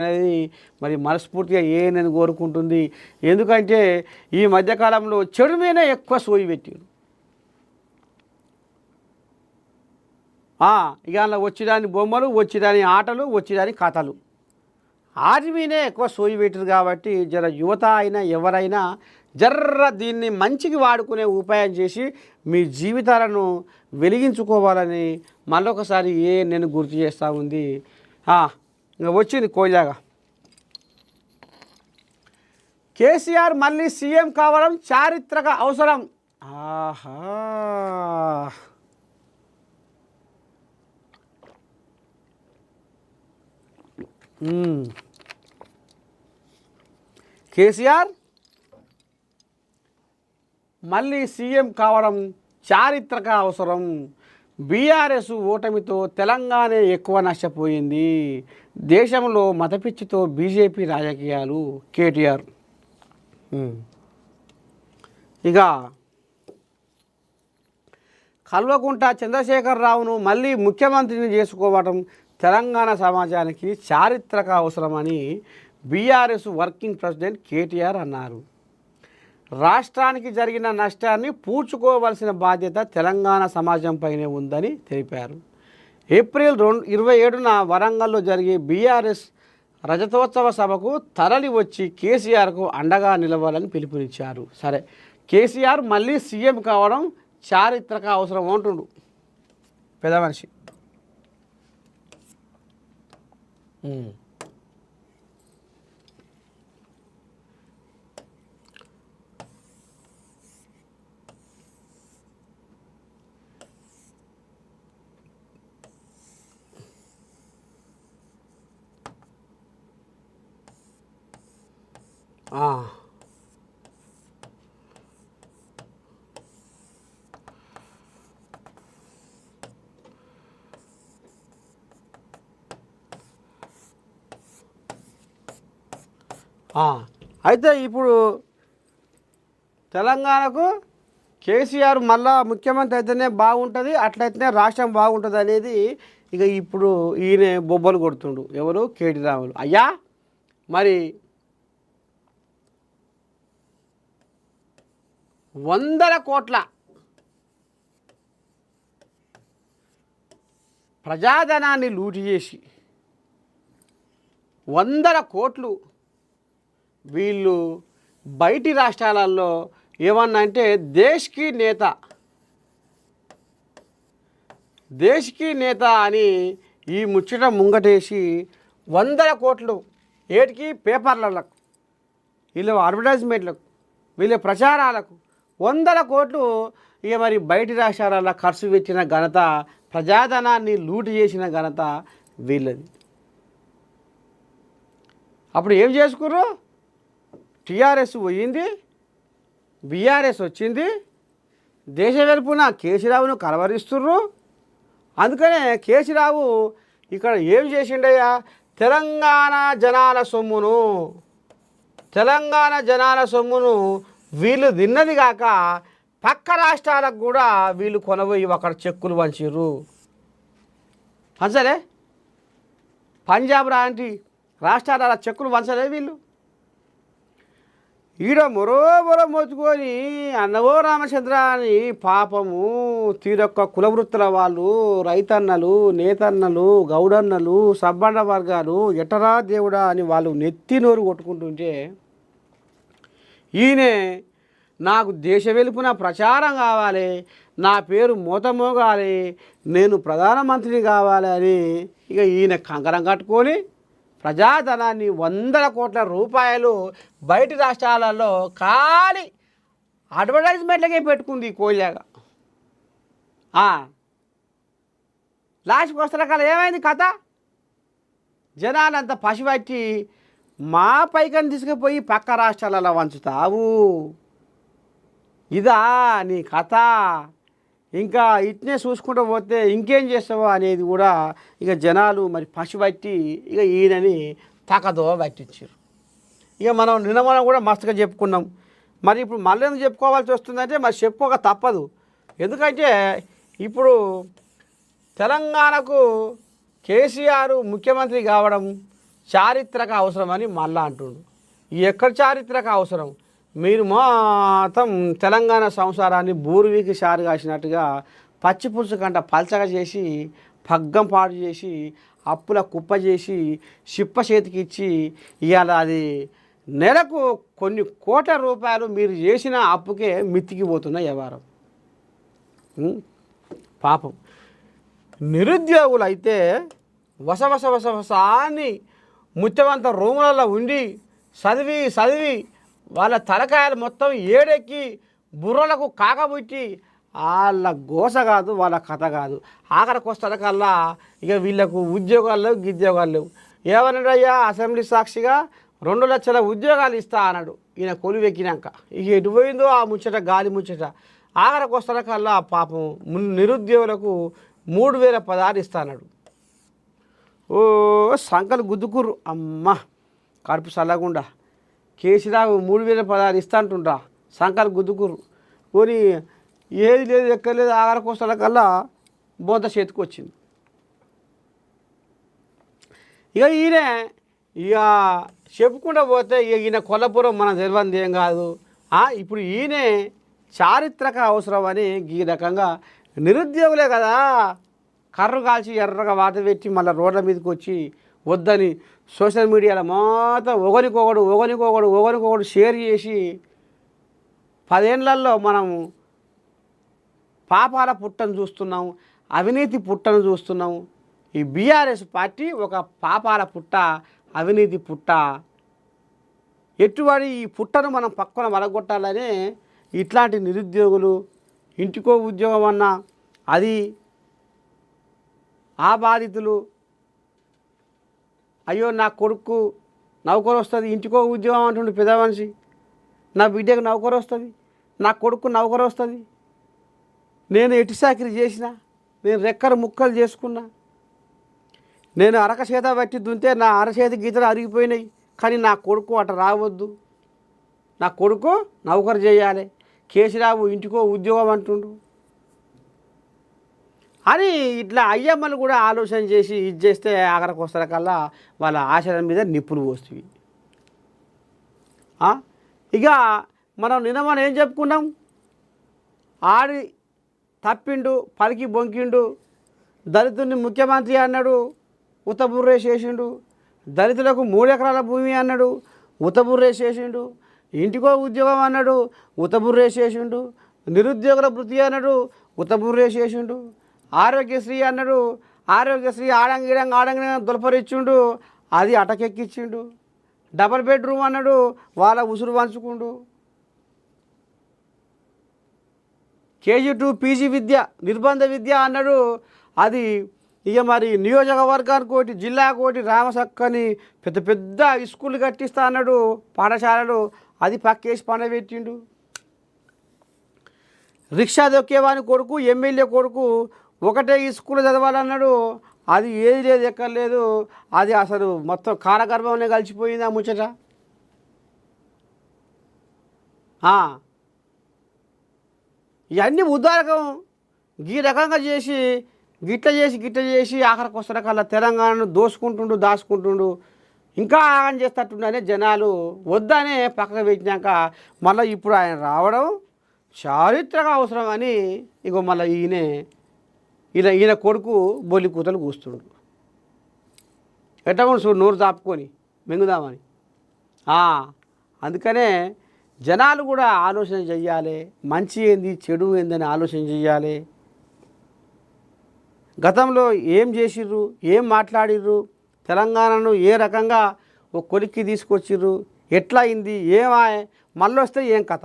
అనేది మరి మనస్ఫూర్తిగా నేను కోరుకుంటుంది. ఎందుకంటే ఈ మధ్యకాలంలో చెడు మీదనే ఎక్కువ సోయి పెట్టారు. ఇక అలా వచ్చిరాని బొమ్మలు, వచ్చిరాని ఆటలు, వచ్చిరాని కథలు, వాటి మీదే ఎక్కువ సోయి పెట్టారు. కాబట్టి జర యువత అయినా ఎవరైనా జర్ర దీన్ని మంచికి వాడుకునే ఉపాయం చేసి మీ జీవితాలను వెలిగించుకోవాలని మళ్ళొకసారి నేను గుర్తు చేస్తూ ఉంది. ఇంకా వచ్చింది కోయిలాగా. కేసీఆర్ మళ్ళీ సీఎం కావడం చారిత్రక అవసరం. ఆహా, కేసీఆర్ మళ్ళీ సీఎం కావడం చారిత్రక అవసరం. బీఆర్ఎస్ ఓటమితో తెలంగాణ ఎక్కువ నష్టపోయింది. దేశంలో మతపిచ్చితో బీజేపీ రాజకీయాలు. కేటీఆర్ ఇక కల్వకుంట్ల చంద్రశేఖరరావును మళ్ళీ ముఖ్యమంత్రిని చేసుకోవడం తెలంగాణ సమాజానికి చారిత్రక అవసరమని బీఆర్ఎస్ వర్కింగ్ ప్రెసిడెంట్ కేటీఆర్ అన్నారు. రాష్ట్రానికి జరిగిన నష్టాన్ని పూడ్చుకోవాల్సిన బాధ్యత తెలంగాణ సమాజంపైనే ఉందని తెలిపారు. ఏప్రిల్ 27న వరంగల్లో జరిగే బీఆర్ఎస్ రజతోత్సవ సభకు తరలి వచ్చి కేసీఆర్కు అండగా నిలవాలని పిలుపునిచ్చారు. సరే, కేసీఆర్ మళ్ళీ సీఎం కావడం చారిత్రక అవసరం అంటుండు పెద్ద మనిషి. అయితే ఇప్పుడు తెలంగాణకు కేసీఆర్ మళ్ళా ముఖ్యమంత్రి అయితేనే బాగుంటుంది, అట్లయితేనే రాష్ట్రం బాగుంటుంది అనేది ఇక ఇప్పుడు ఈయన బొబ్బలు కొడుతుండు. ఎవరు? కేటీ రాములు. అయ్యా మరి 100 కోట్ల ప్రజాధనాన్ని లూటి చేసి 100 కోట్లు వీళ్ళు బయటి రాష్ట్రాలలో ఏమన్నా అంటే దేశ్కి నేత అని ఈ ముచ్చట ముంగటేసి 100 కోట్లు ఏటికి? పేపర్లకు, వీళ్ళ అడ్వర్టైజ్మెంట్లకు, వీళ్ళ ప్రచారాలకు 100 కోట్లు ఇక మరి బయటి రాష్ట్రాలలో ఖర్చు పెట్టిన ఘనత, ప్రజాధనాన్ని లూటు చేసిన ఘనత వీళ్ళది. అప్పుడు ఏం చేసుకుర్రు? టీఆర్ఎస్ పోయింది, బీఆర్ఎస్ వచ్చింది, దేశ వెలుపున కేసీరావును కలవరిస్తుర్రు. అందుకనే కేసీరావు ఇక్కడ ఏం చేసిండయ్యా? తెలంగాణ జనాల సొమ్మును వీళ్ళు తిన్నది కాక పక్క రాష్ట్రాలకు కూడా వీళ్ళు కొనబోయి అక్కడ చెక్కులు పంచిర్రు. పంచలే? పంజాబ్ లాంటి రాష్ట్రాల చెక్కులు పంచలే వీళ్ళు. ఈడ మొరో మొత్తుకొని అన్నవో రామచంద్ర అని పాపము తీరొక్క కులవృత్తుల వాళ్ళు, రైతన్నలు, నేతన్నలు, గౌడన్నలు, సబ్బండ వర్గాలు ఎటరా దేవుడా అని వాళ్ళు నెత్తి నోరు కొట్టుకుంటుంటే ఈయనే నాకు దేశ వెలుపున ప్రచారం కావాలి, నా పేరు మోతమోగాలి, నేను ప్రధానమంత్రిని కావాలి అని ఇక ఈయన కంకరం కట్టుకొని ప్రజాధనాన్ని 100 కోట్ల రూపాయలు బయటి రాష్ట్రాలలో ఖాళీ అడ్వర్టైజ్మెంట్లకే పెట్టుకుంది కోయిలాగా. లాస్ట్కి వస్తున్న కాలం ఏమైంది కథ? జనాలంతా పసిబట్టి మా పైకని తీసుకుపోయి పక్క రాష్ట్రాలలో వంచుతావు, ఇదా నీ కథ? ఇంకా ఇట్నే చూసుకుంటూ పోతే ఇంకేం చేస్తావో అనేది కూడా ఇక జనాలు మరి పసిబట్టి ఇక ఈయనని తాకదో పట్టించారు. ఇక మనం కూడా మస్తుగా చెప్పుకున్నాం. మరి ఇప్పుడు మళ్ళీ ఎందుకు చెప్పుకోవాల్సి వస్తుందంటే మరి చెప్పుకోక తప్పదు. ఎందుకంటే ఇప్పుడు తెలంగాణకు కేసీఆర్ ముఖ్యమంత్రి కావడం చారిత్రక అవసరం అని మళ్ళా అంటుండు. ఎక్కడ చారిత్రక అవసరం? మీరు మొత్తం తెలంగాణ సంసారాన్ని బూరువికి షారు కాసినట్టుగా పచ్చి పులుసు కంట పల్చగా చేసి పగ్గం పాడు చేసి అప్పుల కుప్ప చేసి చిప్ప చేతికి ఇచ్చి ఇవాళ అది నెలకు కొన్ని కోట్ల రూపాయలు మీరు చేసిన అప్పుకే మితికిపోతున్న వ్యవహారం. పాపం నిరుద్యోగులు అయితే వసవస అని ముత్యమంత రూములలో ఉండి చదివి వాళ్ళ తలకాయలు మొత్తం ఏడెక్కి బుర్రలకు కాకబుట్టి వాళ్ళ గోస కాదు, వాళ్ళ కథ కాదు. ఆఖరికి వస్తారకల్లా ఇక వీళ్ళకు ఉద్యోగాలు లేవు, గిద్యోగాలు లేవు. ఏమన్నాడయ్యా అసెంబ్లీ సాక్షిగా 2 లక్షల ఉద్యోగాలు ఇస్తా అన్నాడు ఈయన కొలువెక్కినాక. ఇక ఎటు పోయిందో ఆ ముచ్చట, గాలి ముచ్చట. ఆఖరికి వస్తారకల్లా పాపం నిరుద్యోగులకు 3000 పదాలు ఇస్తా అన్నాడు. ఓ సంకలు గుద్దుకుర్రు. అమ్మ కడుపు చల్లకుండా కేసీరావు 3000 పదాలు ఇస్తా అంటుండ్రా, సంకలు గుద్దుకుర్రు. పోనీ ఏది లేదు ఎక్కర్లేదు. ఆఖరికి వస్తారకల్లా బొంత చేతికి వచ్చింది. ఇక చెప్పుకుంటూ పోతే ఈయన కొల్లపురం మనం తెలియంది ఏం కాదు. ఇప్పుడు ఈయనే చారిత్రక అవసరం అని ఈ రకంగా నిరుద్యోగులే కదా కర్రు కాల్చి ఎర్రగా వాత పెట్టి మళ్ళీ రోడ్ల మీదకి వచ్చి వద్దని సోషల్ మీడియాలో మొత్తం ఒకరికొకడు షేర్ చేసి 10 ఏళ్లలో మనం పాపాల పుట్టను చూస్తున్నాం, అవినీతి పుట్టను చూస్తున్నాం. ఈ బీఆర్ఎస్ పార్టీ ఒక పాపాల పుట్ట, అవినీతి పుట్ట. ఎటువంటి ఈ పుట్టను మనం పక్కన వలగొట్టాలని ఇట్లాంటి నిరుద్యోగులు ఇంటికో ఉద్యోగం అన్నా అది ఆ బాధితులు అయ్యో నా కొడుకు నౌకరు వస్తుంది, ఇంటికో ఉద్యోగం అంటుండే పెద్ద మనిషి, నా బిడ్డకు నౌకరు వస్తుంది, నా కొడుకు నౌకరు వస్తుంది, నేను ఎటు చాకిరీ చేసిన, నేను రెక్కలు ముక్కలు చేసుకున్నా, నేను అరక చేత పట్టి దుంతే నా అరచేతి గీతలు అరిగిపోయినాయి, కానీ నా కొడుకు అట రావద్దు, నా కొడుకు నౌకరు చేయాలి, కేసీరావు ఇంటికో ఉద్యోగం అంటుండు అని ఇట్లా అయ్యమ్మలు కూడా ఆలోచన చేసి ఇది చేస్తే ఆఖరికి వస్తారకల్లా వాళ్ళ ఆశయం మీద నిప్పులు పోస్తుంది. ఇక మనం ఏం చెప్పుకున్నాం? ఆడి తప్పిండు, పలికి బొంకిండు, దళితుడిని ముఖ్యమంత్రి అన్నాడు, ఉత్తబుర్రేసి చేసిండు, దళితులకు 3 ఎకరాల భూమి అన్నాడు, ఉత్తబుర్రేసి చేసిండు, ఇంటికో ఉద్యోగం అన్నాడు, ఉత్తబుర్రేసి చేసిండు, నిరుద్యోగుల వృత్తి అన్నాడు, ఉత్తబుర్రేసి చేసిండు, ఆరోగ్యశ్రీ అన్నాడు, ఆరోగ్యశ్రీ ఆడంగిడంగా దులపరిచ్చిండు, అది అటకెక్కిచ్చిండు, డబల్ బెడ్రూమ్ అన్నాడు, వాళ్ళ ఉసురు పంచుకుండు, KG2 PG విద్య నిర్బంధ విద్య అన్నాడు, అది ఇక మరి నియోజకవర్గానికి ఒకటి జిల్లాకు ఒకటి రామసక్కని పెద్ద పెద్ద స్కూళ్ళు కట్టిస్తా అన్నాడు, పాఠశాలలు, అది పక్కేసి పండబెట్టిండు. రిక్షా దొక్కేవాని కొడుకు ఎమ్మెల్యే కొడుకు ఒకటే ఈ స్కూల్ చదవాలన్నాడు, అది ఏది లేదు ఎక్కర్లేదు, అది అసలు మొత్తం కాలగర్భంలో కలిసిపోయింది ఆ ముచ్చట. ఇవన్నీ ఉద్దారకం ఈ రకంగా చేసి గిట్ల చేసి ఆఖరికి వస్తారకల్లా తెలంగాణను దాచుకుంటుండు, ఇంకా ఆగం చేస్తట్టుండనే జనాలు వద్దనే పక్కకు పెట్టినాక మళ్ళీ ఇప్పుడు ఆయన రావడం చారిత్రక అవసరం అని ఇగో మళ్ళీ ఈయన కొడుకు బొల్లి కూతలు కూస్తుండు. ఎట్టకుండా చూడు నోరు చాపుకొని మింగుదామని. అందుకనే జనాలు కూడా ఆలోచన చెయ్యాలి, మంచి ఏంది చెడు ఏందని ఆలోచన చెయ్యాలి. గతంలో ఏం చేసిర్రు, ఏం మాట్లాడిర్రు, తెలంగాణను ఏ రకంగా ఒక కొలిక్కి తీసుకొచ్చిర్రు, ఎట్లా అయింది, మళ్ళీ వస్తే ఏం కథ.